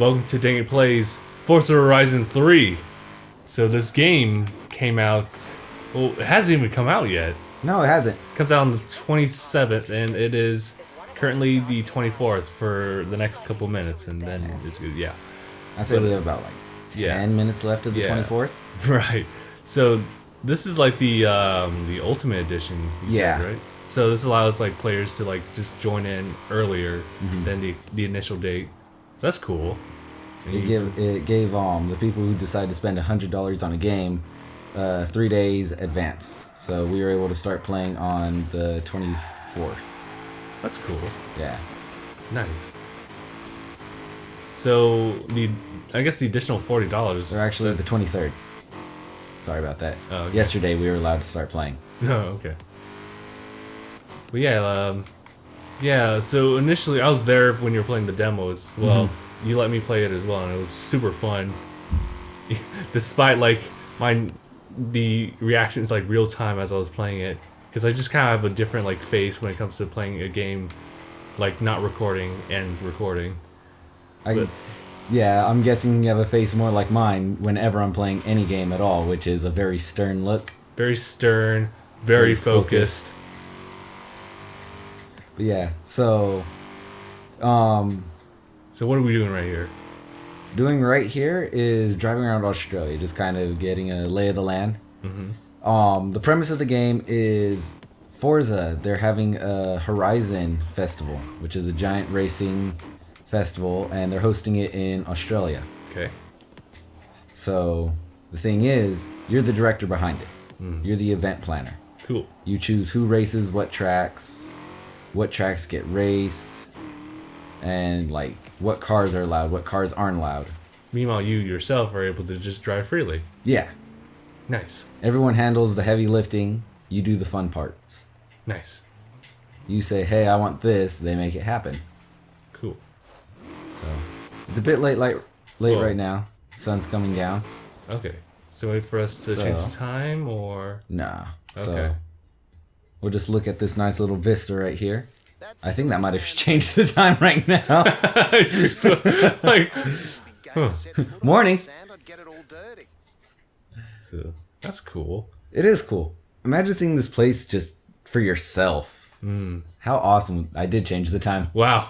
Welcome to DangIT Plays Forza Horizon 3. So this game came out, well, it hasn't even come out yet. No, it hasn't. It comes out on the 27th, and it is currently the 24th for the next couple minutes, and then it's good, yeah. I say we have about like 10 minutes left of the 24th. Right. So this is like the Ultimate Edition, you said, right? So this allows like players to like just join in earlier than the initial date. So that's cool. It gave the people who decide to spend $100 on a game 3 days advance. So we were able to start playing on the 24th. That's cool. Yeah. Nice. So I guess the additional $40. Or actually the 23rd. Sorry about that. Oh, okay. Yesterday we were allowed to start playing. Oh, okay. But yeah, so initially I was there when you were playing the demo as well. You let me play it as well, and it was super fun. Despite like the reactions like real time as I was playing it, because I just kind of have a different like face when it comes to playing a game, like not recording and recording. Yeah, I'm guessing you have a face more like mine whenever I'm playing any game at all, which is a very stern look. Very stern, very focused. But yeah, so what are we doing right here? Doing right here is driving around Australia, just kind of getting a lay of the land. The premise of the game is Forza. They're having a Horizon festival, which is a giant racing festival, and they're hosting it in Australia. Okay. So the thing is, you're the director behind it. You're the event planner. Cool. You choose who races what tracks get raced, and like what cars are allowed, what cars aren't allowed. Meanwhile, you yourself are able to just drive freely. Yeah. Nice. Everyone handles the heavy lifting. You do the fun parts. Nice. You say, hey, I want this. They make it happen. Cool. So it's a bit late right now. Sun's coming down. Okay. So wait for us to change the time, or? Nah. Okay. So we'll just look at this nice little vista right here. I think that might have changed the time right now. Morning. So that's cool. It is cool. Imagine seeing this place just for yourself. How awesome. I did change the time. Wow.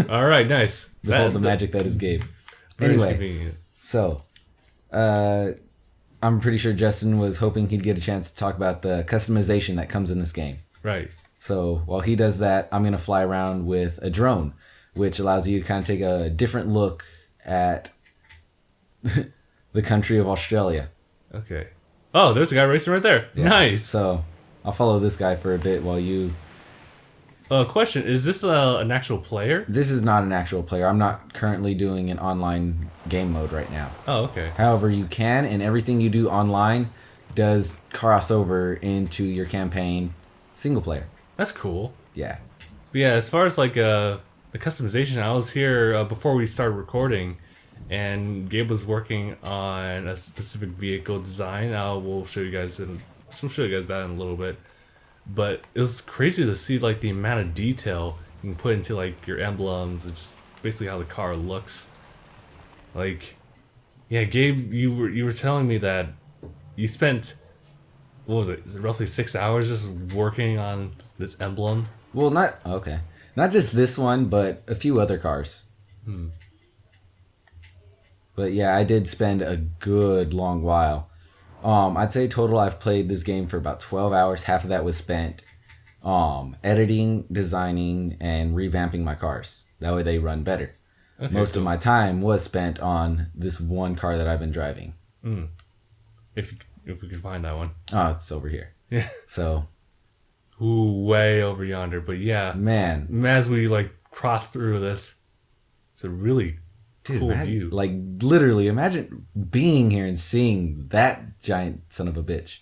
All right, nice. Behold the magic that is Gabe. Anyway, convenient. So, I'm pretty sure Justin was hoping he'd get a chance to talk about the customization that comes in this game. Right. So while he does that, I'm going to fly around with a drone, which allows you to kind of take a different look at the country of Australia. Okay. Oh, there's a guy racing right there. Yeah. Nice. So I'll follow this guy for a bit while you... Question, is this an actual player? This is not an actual player. I'm not currently doing an online game mode right now. Oh, okay. However, you can, and everything you do online does cross over into your campaign single player. That's cool. Yeah. But yeah, as far as like the customization, I was here before we started recording, and Gabe was working on a specific vehicle design. We'll show you guys that in a little bit. But it was crazy to see like the amount of detail you can put into like your emblems and just basically how the car looks. Like, yeah, Gabe, you were telling me that you spent, what was it? Is it roughly 6 hours just working on this emblem? Well, not just this one, but a few other cars. But yeah, I did spend a good long while. I'd say total I've played this game for about 12 hours. Half of that was spent editing, designing, and revamping my cars. That way they run better. Okay, Most of my time was spent on this one car that I've been driving. If we can find that one. Oh, it's over here. Yeah. So. Ooh, way over yonder. But yeah. Man. As we like cross through this, it's a really cool view. Like literally, imagine being here and seeing that giant son of a bitch.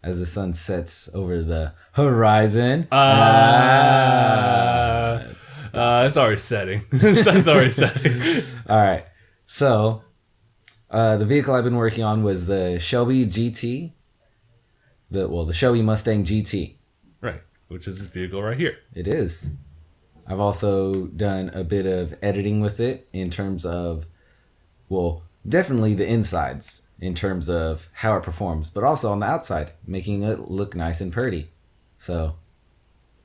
As the sun sets over the horizon. It's already setting. The sun's already setting. All right. So, the vehicle I've been working on was the Shelby GT. The Shelby Mustang GT. Right. Which is this vehicle right here. It is. I've also done a bit of editing with it in terms of, well, definitely the insides in terms of how it performs, but also on the outside, making it look nice and pretty. So,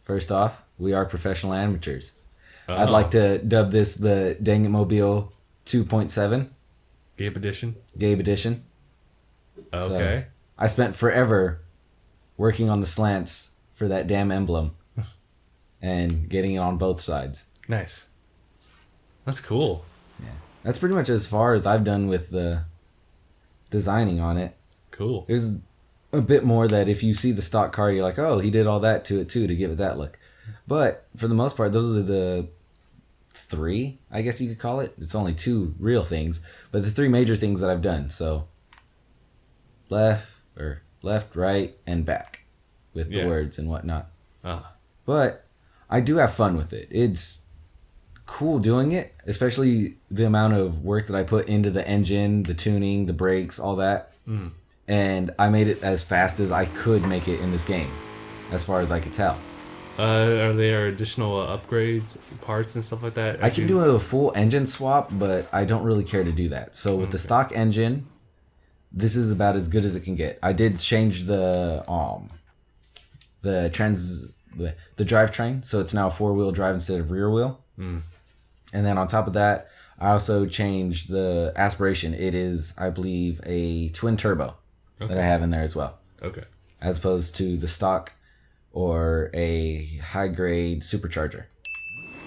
first off, we are professional amateurs. I'd like to dub this the DangIT Mobile 2.7. Gabe edition. Gabe edition. Okay. So, I spent forever working on the slants for that damn emblem and getting it on both sides. Nice. That's cool. Yeah. That's pretty much as far as I've done with the designing on it. Cool. There's a bit more that if you see the stock car, you're like, oh, he did all that to it too to give it that look. But for the most part, those are the three, I guess you could call it. It's only two real things, but the three major things that I've done. So left, right, and back with the words and whatnot. But I do have fun with it. It's cool doing it, especially the amount of work that I put into the engine, the tuning, the brakes, all that. And I made it as fast as I could make it in this game, as far as I could tell. Are there additional upgrades, parts, and stuff like that? I can do a full engine swap, but I don't really care to do that. So with the stock engine, this is about as good as it can get. I did change the drivetrain, so it's now a 4-wheel drive instead of rear wheel. And then on top of that, I also changed the aspiration. It is, I believe, a twin turbo that I have in there as well. Okay. As opposed to the stock or a high grade supercharger.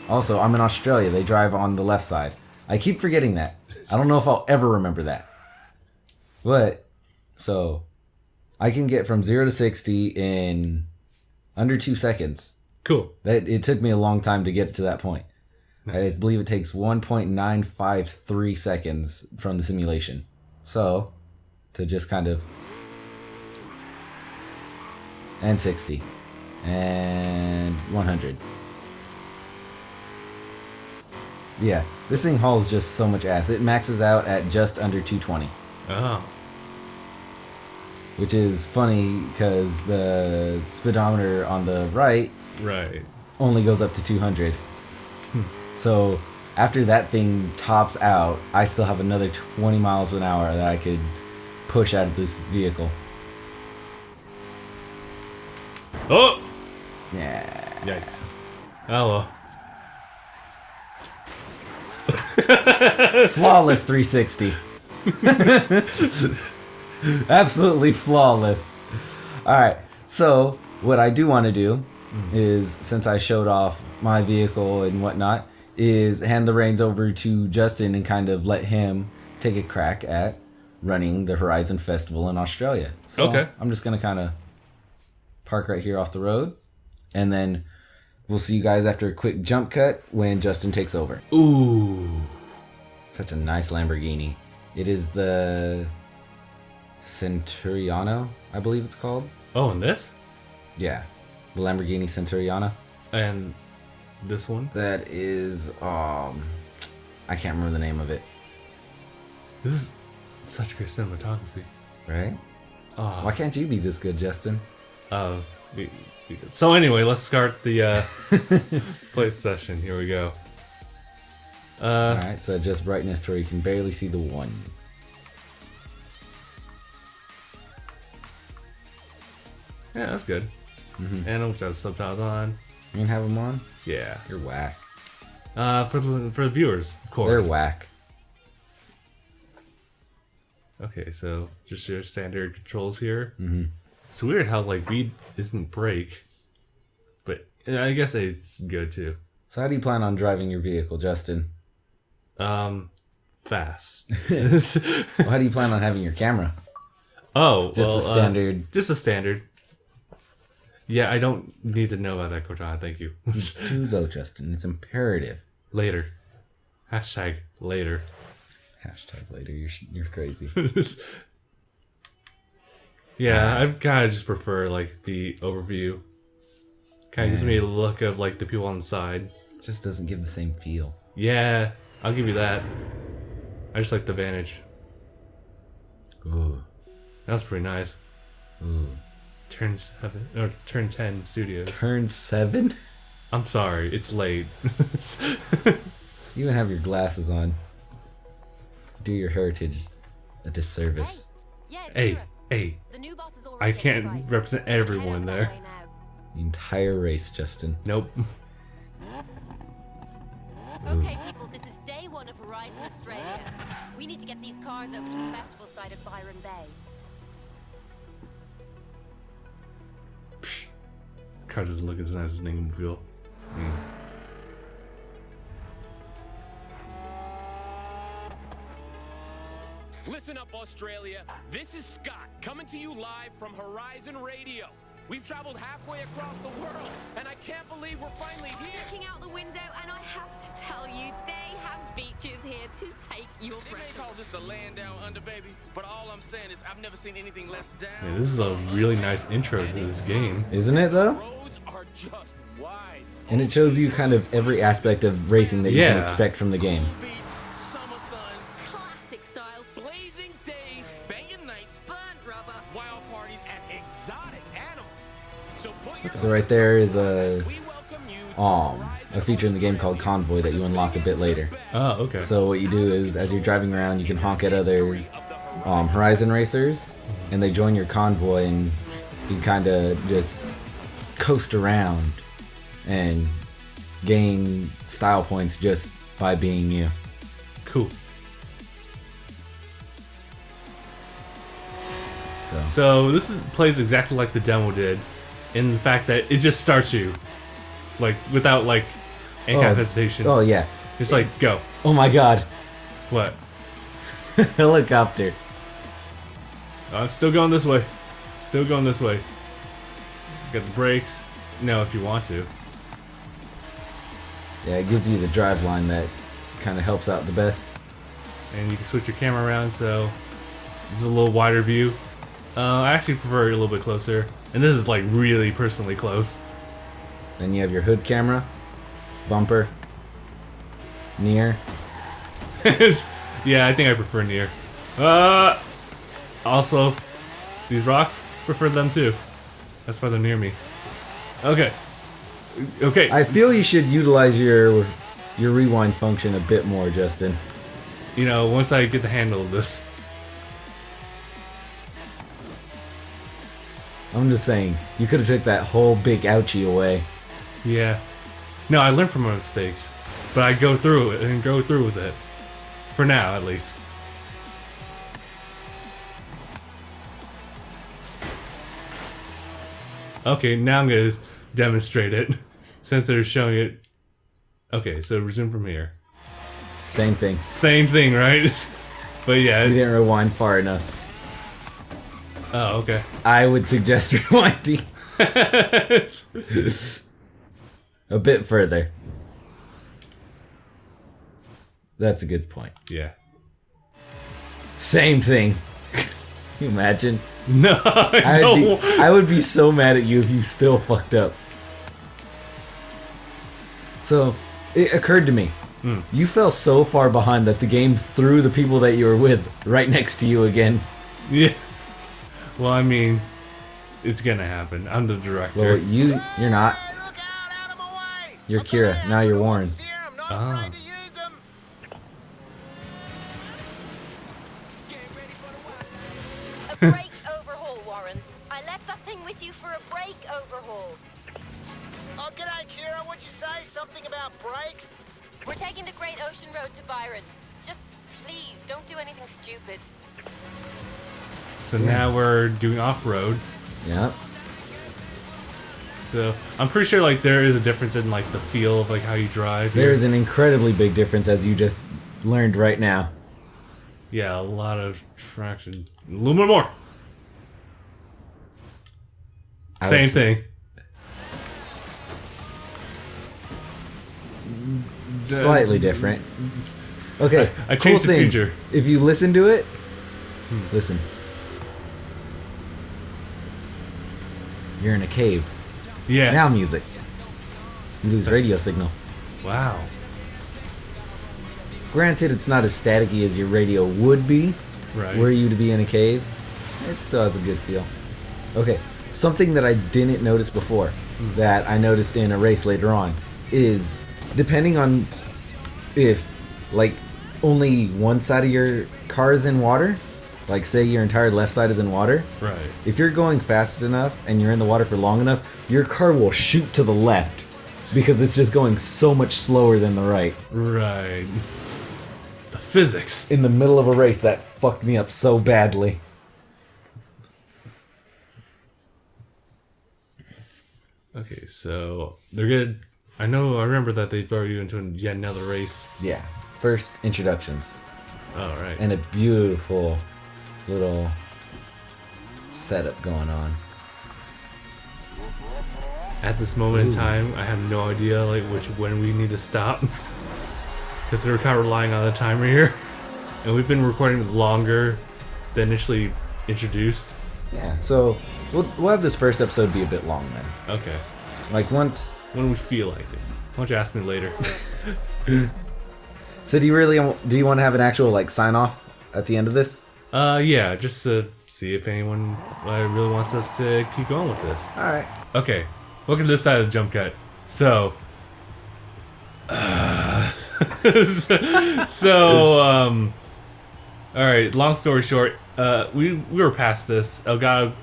Also, I'm in Australia. They drive on the left side. I keep forgetting that. I don't know if I'll ever remember that. But, so, I can get from 0 to 60 in under 2 seconds. Cool. It took me a long time to get to that point. Nice. I believe it takes 1.953 seconds from the simulation. So, to just kind of... And 60. And 100. Yeah, this thing hauls just so much ass. It maxes out at just under 220. Oh. Which is funny because the speedometer on the right only goes up to 200. So after that thing tops out, I still have another 20 miles an hour that I could push out of this vehicle. Oh! Yeah. Yikes. Oh well. Flawless 360. Absolutely flawless. Alright, so what I do want to do is, since I showed off my vehicle and whatnot, is hand the reins over to Justin and kind of let him take a crack at running the Horizon Festival in Australia. So okay. I'm just going to kind of park right here off the road, and then we'll see you guys after a quick jump cut when Justin takes over. Ooh. Such a nice Lamborghini. It is the Centuriano, I believe it's called. Oh, and this? Yeah. The Lamborghini Centuriano. And this one? That is, I can't remember the name of it. This is such great cinematography. Right? Why can't you be this good, Justin? So anyway, let's start the play session. Here we go. Alright, so adjust brightness to where you can barely see the one. Yeah, that's good. And I don't have subtitles on. You can have them on? Yeah. You're whack. For the viewers, of course. They're whack. Okay, so just your standard controls here. It's weird how like beat isn't brake, but I guess it's good too. So how do you plan on driving your vehicle, Justin? Fast. Well, how do you plan on having your camera? Oh, just a standard. Just a standard. Yeah, I don't need to know about that, Cortana. Thank you. Do though, Justin. It's imperative. Later. Hashtag later. Hashtag later. You're crazy. Yeah, I kind of just prefer like the overview. Kind of gives me a look of like the people on the side. Just doesn't give the same feel. Yeah, I'll give you that. I just like the vantage. Ooh. That was pretty nice. Ooh. Turn 10 studios. Turn 7? I'm sorry, it's late. You even have your glasses on. Do your heritage a disservice. Hey, I can't represent everyone there. The entire race, Justin. Nope. Okay, people, this is day one of Horizon Australia. We need to get these cars over to the festival site at Byron Bay. Car doesn't look as nice as an Engelmobile. Listen up, Australia. This is Scott, coming to you live from Horizon Radio. We've traveled halfway across the world, and I can't believe we're finally here. Looking out the window, and I have to tell you, they have beaches here to take your They breath. may call this the land down under, baby, but all I'm saying is I've never seen anything less down. Yeah, this is a really nice intro to this game. Isn't it though? Roads are just wide. And it shows you kind of every aspect of racing that you can Yeah. expect from the game. Cool beats, summer sun, Classic style, blazing days, banging nights, burnt rubber. wild parties, and Exotic animals. So put your So right there is a we welcome you to a feature in the game called Convoy that you unlock a bit later. Oh, okay. So what you do is, as you're driving around, you can honk at other Horizon racers, and they join your convoy, and you kind of just coast around and gain style points just by being you. Cool. So So plays exactly like the demo did, in the fact that it just starts you, like without like any kind of hesitation. oh yeah, It's like go. oh my god, What? helicopter. I'm still going this way. Still going this way. Got the brakes. No, if you want to. Yeah, it gives you the drive line that kind of helps out the best. And you can switch your camera around so it's a little wider view. I actually prefer it a little bit closer. And this is like really personally close. Then you have your hood camera, bumper, near. Yeah, I think I prefer near. Also, these rocks, prefer them too. That's why they're near me. Okay. Okay. I feel you should utilize your rewind function a bit more, Justin. You know, once I get the handle of this. I'm just saying, you could have took that whole big ouchie away. Yeah. No, I learned from my mistakes. But I go through it and go through with it. For now, at least. Okay, now I'm gonna demonstrate it. Since they're showing it. Okay, so resume from here. Same thing. Same thing, right? But yeah. You didn't rewind far enough. Oh, okay. I would suggest rewinding a bit further. That's a good point. Yeah. Same thing. Can you imagine? No, I don't. I would be so mad at you if you still fucked up. So, it occurred to me. You fell so far behind that the game threw the people that you were with right next to you again. Yeah. Well, I mean, it's gonna happen. I'm the director. Well, you're not. Look out, out of my way! You're Kira. Now you're Warren. I'm not Ah. afraid to use them. A brake overhaul, Warren. I left that thing with you for a brake overhaul. Oh, g'day, Kira. What'd you say? Something about brakes? We're taking the Great Ocean Road to Byron. Just please, don't do anything stupid. So now we're doing off-road. Yeah. So I'm pretty sure like there is a difference in like the feel of like how you drive. here. There's an incredibly big difference, as you just learned right now. Yeah, a lot of traction. A little bit more. I would Same s- thing. Slightly different. Okay. I changed the feature. If you listen to it, listen. You're in a cave. Yeah. Now music. You lose radio signal. Wow. Granted, it's not as staticky as your radio would be Right. were you to be in a cave. It still has a good feel. Okay, something that I didn't notice before, that I noticed in a race later on, is depending on if, like, only one side of your car is in water, like say your entire left side is in water. Right. If you're going fast enough and you're in the water for long enough, your car will shoot to the left because it's just going so much slower than the right. Right. The physics. In the middle of a race, that fucked me up so badly. Okay, so they're good. I remember that they throw you into yet another race. Yeah. First, introductions. All right. And a beautiful little setup going on. At this moment in time, I have no idea when we need to stop, because they're kind of relying on the timer here, and we've been recording longer than initially introduced. Yeah. So we'll have this first episode be a bit long then. Okay. Like once. When we feel like it. Why don't you ask me later? So do you want to have an actual like sign off at the end of this? Yeah, just to see if anyone really wants us to keep going with this. All right. Okay, look at this side of the jump cut. So, all right. Long story short, we were past this. Elgato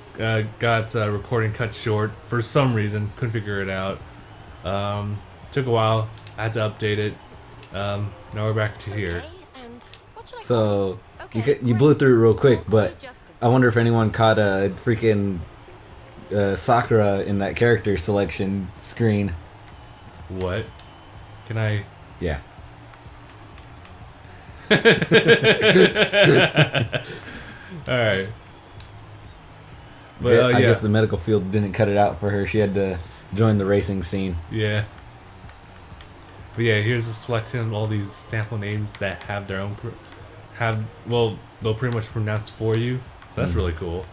got recording cut short for some reason. Couldn't figure it out. Took a while. I had to update it. Now we're back to here. So you blew through it real quick, but I wonder if anyone caught a freaking Sakura in that character selection screen. What? Can I? Yeah. Alright. But Yeah, I yeah. guess the medical field didn't cut it out for her. She had to join the racing scene. Yeah. But yeah, here's a selection of all these sample names that have their own they'll pretty much pronounce for you. So that's really cool.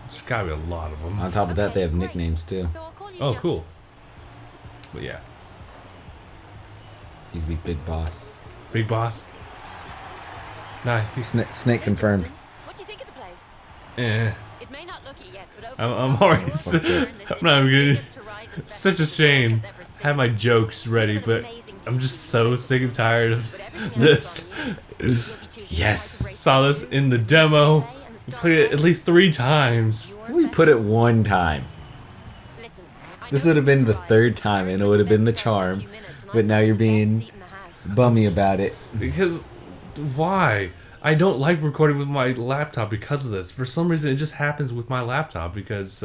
There's gotta be a lot of them. On top of that, they have nicknames too. Oh, cool. But yeah. You could be Big Boss. Big Boss. Nah, he's Snake confirmed. What do you think of the place? eh. It may not look it yet, but I'm already I'm not even gonna. It's such a shame. I had my jokes ready, but I'm just so sick and tired of this. Yes. Saw this in the demo. We played it at least 3 times. We put it one time. This would have been the 3rd time, and it would have been the charm. But now you're being bummy about it. Because why? I don't like recording with my laptop because of this. For some reason, it just happens with my laptop because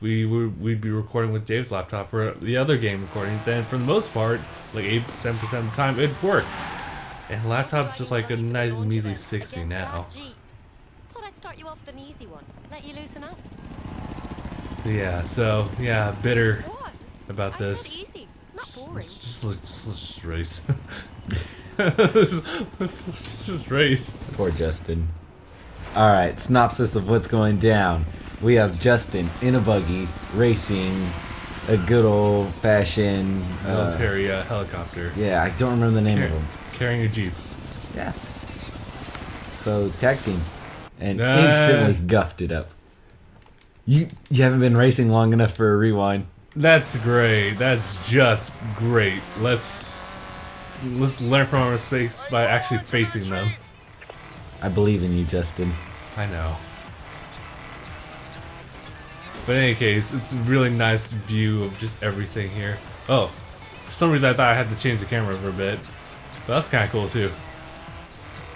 we'd be recording with Dave's laptop for the other game recordings, and for the most part, like 87% of the time, it'd work. And the laptop's just like a nice measly 60 now. Thought I'd start you off with an easy one. Let you loosen up. Yeah, so yeah, bitter What? about I this. said easy, not Let's boring. just race. Let's just race. Poor Justin. Alright, synopsis of what's going down. We have Justin in a buggy, racing a good old fashioned Military helicopter. yeah, I don't remember the name of them. Carrying a jeep. Yeah. So tag team. And Nah. instantly guffed it up. You haven't been racing long enough for a rewind. That's great. That's just great. Let's learn from our mistakes by actually facing them. I believe in you, Justin. I know. But in any case, it's a really nice view of just everything here. Oh, for some reason I thought I had to change the camera for a bit. But that's kind of cool too.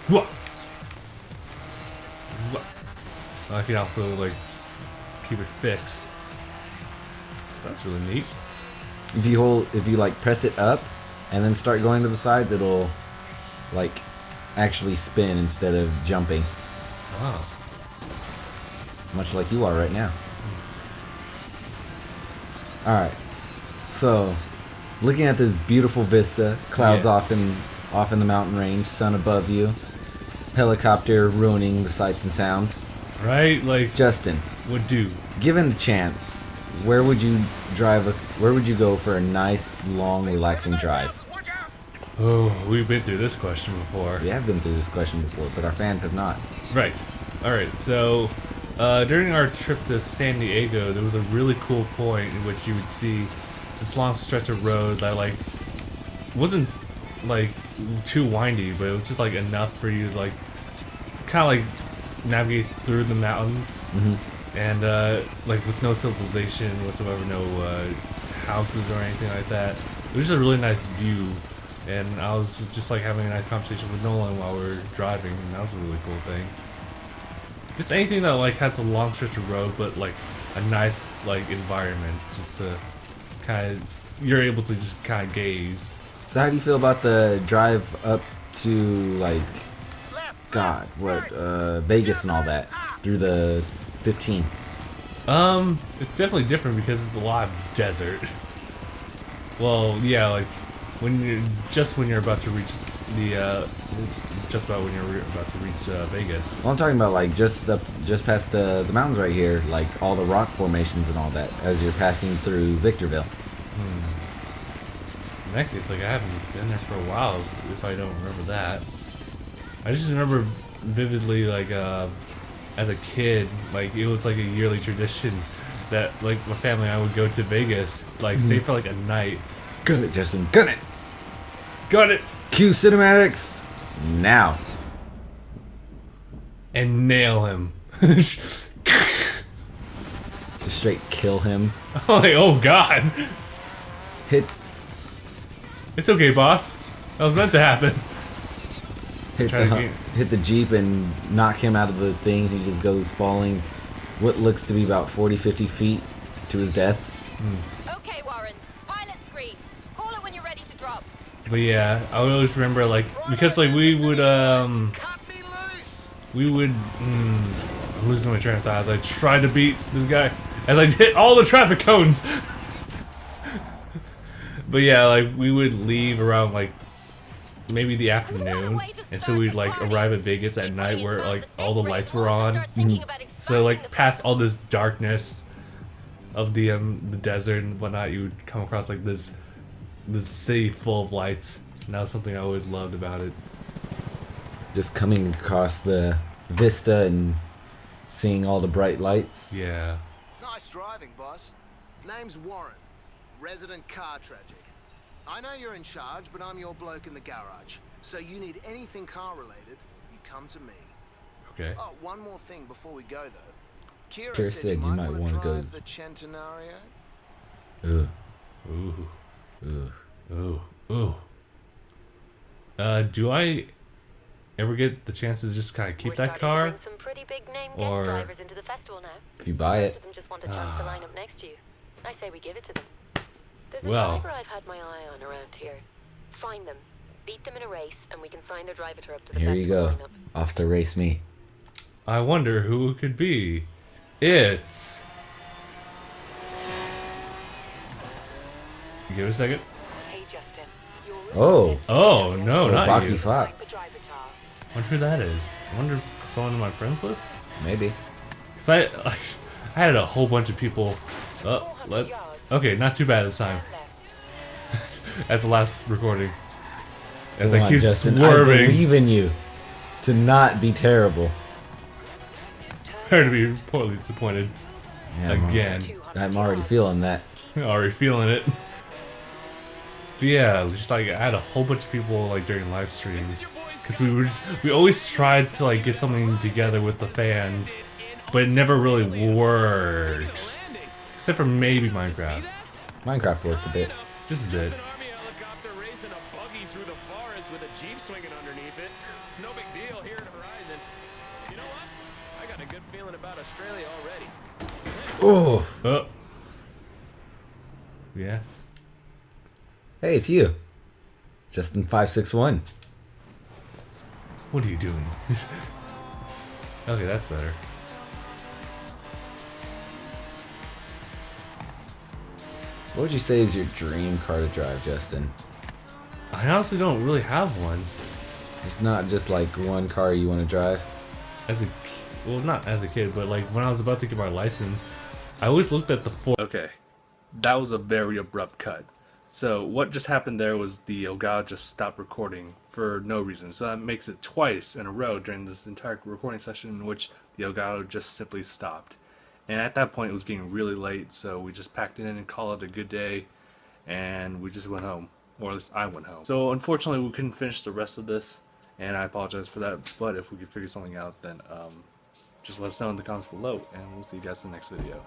Whoa. I can also like keep it fixed. So that's really neat. If you like press it up and then start going to the sides, it'll like actually spin instead of jumping. Wow. Much like you are right now. Alright. So looking at this beautiful vista, clouds Yeah. off in the mountain range, sun above you, helicopter ruining the sights and sounds. Right? Like, Justin, would do. given a chance, where would you go for a nice, long, relaxing drive? Oh, we've been through this question before. We have been through this question before, but our fans have not. Right. Alright, so During our trip to San Diego, there was a really cool point in which you would see this long stretch of road that like wasn't like too windy, but it was just like enough for you to like kind of like navigate through the mountains, and like with no civilization whatsoever, no houses or anything like that. It was just a really nice view, and I was just like having a nice conversation with Nolan while we were driving, and that was a really cool thing. Just anything that like has a long stretch of road, but like a nice like environment, just to kind of you're able to just kind of gaze. So how do you feel about the drive up to like Vegas and all that through the 15? It's definitely different because it's a lot of desert. Well, yeah, like when you're about to reach the Vegas. Well, I'm talking about like just past the mountains right here, like all the rock formations and all that as you're passing through Victorville. In that case, like I haven't been there for a while if I don't remember that. I just remember vividly like as a kid, like it was like a yearly tradition that like my family and I would go to Vegas, like stay for like a night. Gun it, Justin, gun it! Got it! Cue cinematics now. And nail him. Just straight kill him. Like, oh god. Hit It's okay, boss. That was meant to happen. hit the Jeep and knock him out of the thing. He just goes falling what looks to be about 40-50 feet to his death. Okay, Warren. Pilot screen. Call it when you're ready to drop. But yeah, I would always remember like because like we would Cut me loose. I'm losing my train of thought as I tried to beat this guy as I hit all the traffic cones. But yeah, like we would leave around like maybe the afternoon, and so we'd like arrive at Vegas at night where like all the lights were on. So like past all this darkness of the desert and whatnot, you would come across like this city full of lights, and that was something I always loved about it. Just coming across the vista and seeing all the bright lights. Yeah. Nice driving, boss. Name's Warren. Resident car tragic. I know you're in charge, but I'm your bloke in the garage. So you need anything car related, you come to me. Okay. Oh, one more thing before we go though. Kira said you might want to go. The Centenario. Ugh. Ooh. Ugh. Ooh. Do I ever get the chance to just kind of keep that car? Some pretty big name guest Or drivers into the festival now. If you buy Most it. of them just want a chance to line up next to you. I say we give it to them. There's a Well. driver I've had my eye on around here. Find them, beat them in a race, and we can sign their driver up to the Here you festival go. lineup. Off to race me. I wonder who it could be. It's... Give it a second. Hey Justin, you're Oh. Oh, no, not Baki you. Fox. I wonder who that is. I wonder if someone in my friends list? Maybe. Because I had a whole bunch of people... okay, not too bad this time. As the last recording. As Come I on, keep Justin, I swerving. believe in you to not be terrible. Prepare to be poorly disappointed. Yeah, Again. I'm already feeling that. Already feeling it. But yeah, just like I had a whole bunch of people like during live streams. Because we always tried to like get something together with the fans, but it never really works. Except for maybe Minecraft. Minecraft worked a bit. Just a bit. Army helicopter racing a buggy through the forest with a Jeep swinging underneath it. No big deal here at Horizon. You know what? I got a good feeling about Australia already. Oh. Oh. Yeah. Hey, it's you. Justin561. What are you doing? Okay, that's better. What would you say is your dream car to drive, Justin? I honestly don't really have one. There's not just like one car you want to drive. Well, not as a kid, but like when I was about to get my license, I always looked at the Ford. Okay, that was a very abrupt cut. So what just happened there was the Elgato just stopped recording for no reason. So that makes it twice in a row during this entire recording session in which the Elgato just simply stopped. And at that point it was getting really late, so we just packed it in and called it a good day, and we just went home. Or at least I went home. So unfortunately we couldn't finish the rest of this, and I apologize for that, but if we could figure something out, then just let us know in the comments below, and we'll see you guys in the next video.